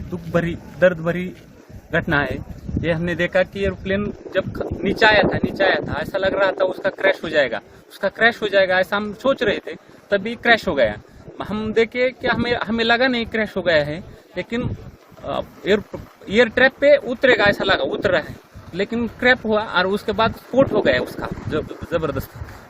दुख भरी दर्द भरी घटना है ये। हमने देखा कि एयरप्लेन जब नीचे आया था ऐसा लग रहा था उसका क्रैश हो जाएगा ऐसा हम सोच रहे थे, तभी क्रैश हो गया। हम देखे कि हमें लगा नहीं क्रैश हो गया है, लेकिन एयर ट्रैप पे उतरेगा ऐसा लगा, उतर रहा है, लेकिन क्रैश हुआ और उसके बाद स्फोट हो गया उसका जबरदस्त।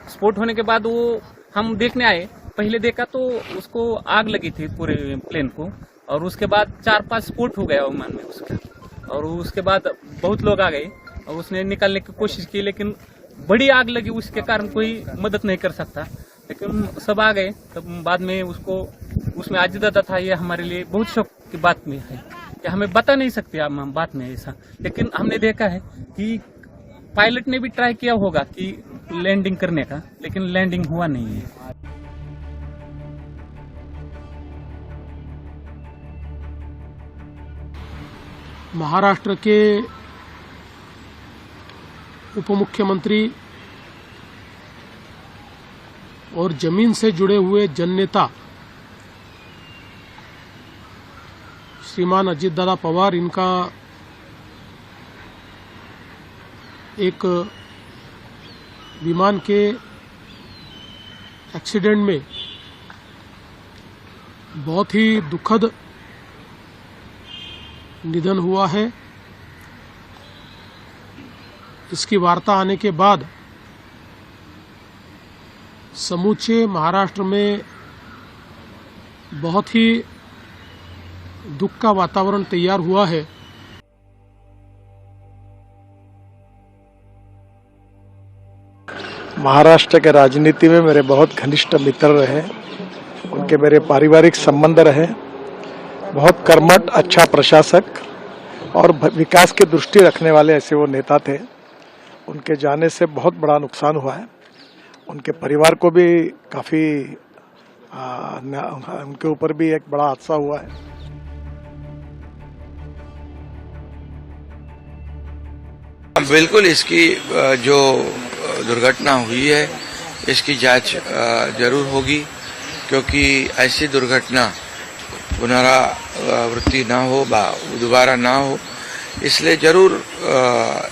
स्फोट होने के बाद वो हम देखने आए, पहले देखा तो उसको आग लगी थी पूरे प्लेन को, और उसके बाद 4-5 स्फोट हो गया विमान में उसका। और उसके बाद बहुत लोग आ गए और उसने निकालने की कोशिश की, लेकिन बड़ी आग लगी, उसके कारण कोई मदद नहीं कर सकता। लेकिन सब आ गए, तब बाद में उसको उसमें आजिदा था। ये हमारे लिए बहुत शौक की बात में है कि हमें बता नहीं सकते हम बात में ऐसा, लेकिन हमने देखा है कि पायलट ने भी ट्राई किया होगा कि लैंडिंग करने का, लेकिन लैंडिंग हुआ नहीं है। महाराष्ट्र के उप मुख्यमंत्री और जमीन से जुड़े हुए जननेता श्रीमान अजित दादा पवार, इनका एक विमान के एक्सीडेंट में बहुत ही दुखद निधन हुआ है। इसकी वार्ता आने के बाद समूचे महाराष्ट्र में बहुत ही दुख का वातावरण तैयार हुआ है। महाराष्ट्र के राजनीति में मेरे बहुत घनिष्ठ मित्र रहे, उनके मेरे पारिवारिक संबंध रहे। बहुत कर्मठ, अच्छा प्रशासक और विकास की दृष्टि रखने वाले ऐसे वो नेता थे। उनके जाने से बहुत बड़ा नुकसान हुआ है। उनके परिवार को भी काफ़ी उनके ऊपर भी एक बड़ा हादसा हुआ है। बिल्कुल, इसकी जो दुर्घटना हुई है इसकी जांच जरूर होगी, क्योंकि ऐसी दुर्घटना पुनरावृत्ति ना हो, दोबारा ना हो, इसलिए जरूर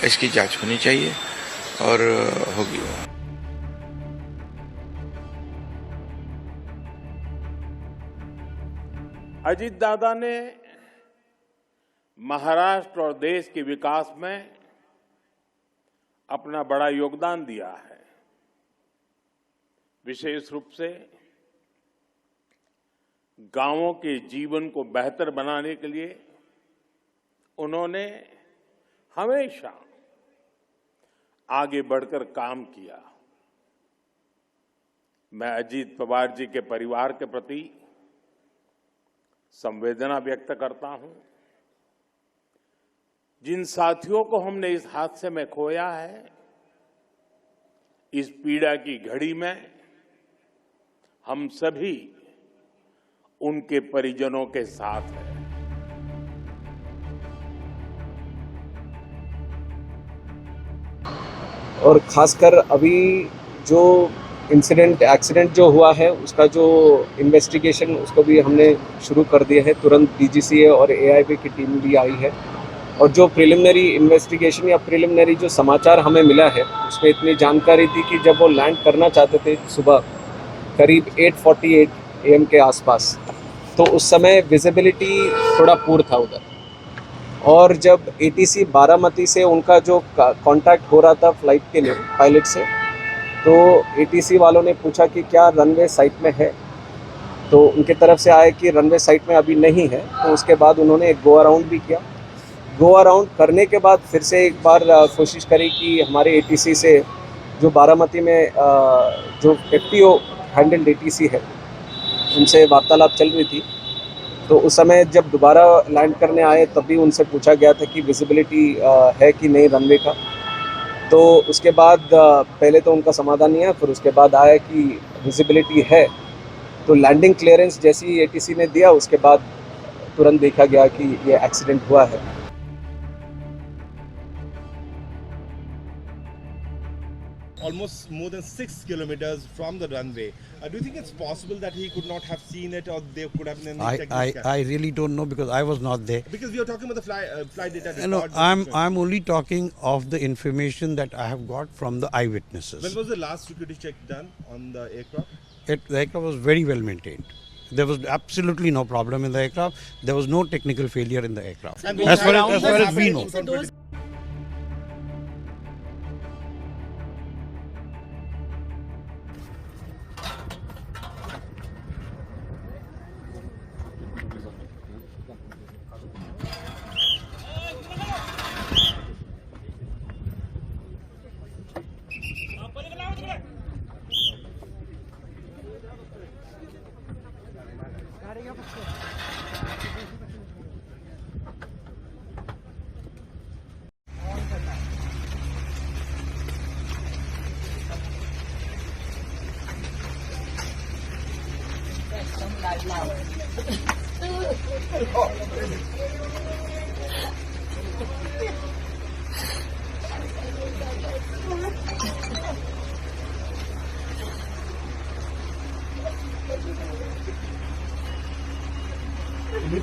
इसकी जांच होनी चाहिए और होगी। अजीत दादा ने महाराष्ट्र और देश के विकास में अपना बड़ा योगदान दिया है। विशेष रूप से गांवों के जीवन को बेहतर बनाने के लिए उन्होंने हमेशा आगे बढ़कर काम किया। मैं अजीत पवार जी के परिवार के प्रति संवेदना व्यक्त करता हूं। जिन साथियों को हमने इस हादसे में खोया है, इस पीड़ा की घड़ी में हम सभी उनके परिजनों के साथ हैं। और खासकर अभी जो एक्सीडेंट जो हुआ है उसका जो इन्वेस्टिगेशन उसको भी हमने शुरू कर दिया है। तुरंत डीजीसीए और एआईबी की टीम भी आई है, और जो प्रिलिमिनरी इन्वेस्टिगेशन या प्रिलिमिनरी जो समाचार हमें मिला है उसमें इतनी जानकारी थी कि जब वो लैंड करना चाहते थे सुबह करीब 8:48 AM के आसपास, तो उस समय विजिबिलिटी थोड़ा पुअर था उधर। और जब ATC बारामती से उनका जो कांटेक्ट हो रहा था फ्लाइट के लिए पायलट से, तो ATC वालों ने पूछा कि क्या रनवे साइट में है, तो उनके तरफ से आया कि रनवे साइट में अभी नहीं है। तो उसके बाद उन्होंने एक गो अराउंड भी किया। गो अराउंड करने के बाद फिर से एक बार कोशिश करी कि हमारे एटीसी से जो बारामती में जो FTO हैंडल्ड एटीसी है उनसे वार्तालाप चल रही थी। तो उस समय जब दोबारा लैंड करने आए तब भी उनसे पूछा गया था कि विजिबिलिटी है कि नहीं रनवे का। तो उसके बाद पहले तो उनका समाधान नहीं है, फिर उसके बाद आया कि विजिबिलिटी है। तो लैंडिंग क्लियरेंस जैसी एटीसी ने दिया उसके बाद तुरंत देखा गया कि ये एक्सीडेंट हुआ है। Almost more than 6 kilometers from the runway. Do you think it's possible that he could not have seen it, or there could have been any technical? I really don't know because I was not there. Because we are talking about the flight data. No, record. I'm only talking of the information that I have got from the eyewitnesses. When was the last security check done on the aircraft? The aircraft was very well maintained. There was absolutely no problem in the aircraft. There was no technical failure in the aircraft. And As far as we know.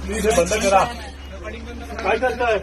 Please बंद करा काय करताय